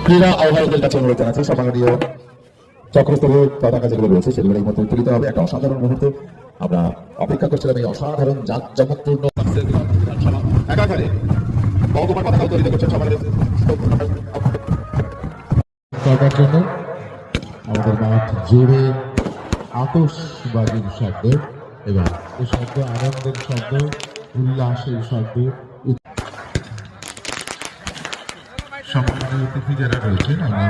ক্রীড়া আহ্বায়কদের কাছে অনুরোধ জানাচ্ছি সম্মাননীয় চক্রস্তরীয় পতাকা যেগুলো রয়েছে সেগুলো এই মতো উত্তোলিত হবে। একটা অসাধারণ মুহূর্ত আমরা অপেক্ষা করছিলাম, এই অসাধারণ জাঁকজমকপূর্ণ একাধারে বঙ্গোপসাগর পতাকা উত্তোলিত করছেন সম্মানিত করার জন্য আমাদের মাঠ জুড়ে আতশবাজির শব্দ এবং এই শব্দ আনন্দের শব্দ, উল্লাসের শব্দ। সম্মানীয় অতিথি যারা রয়েছেন আমরা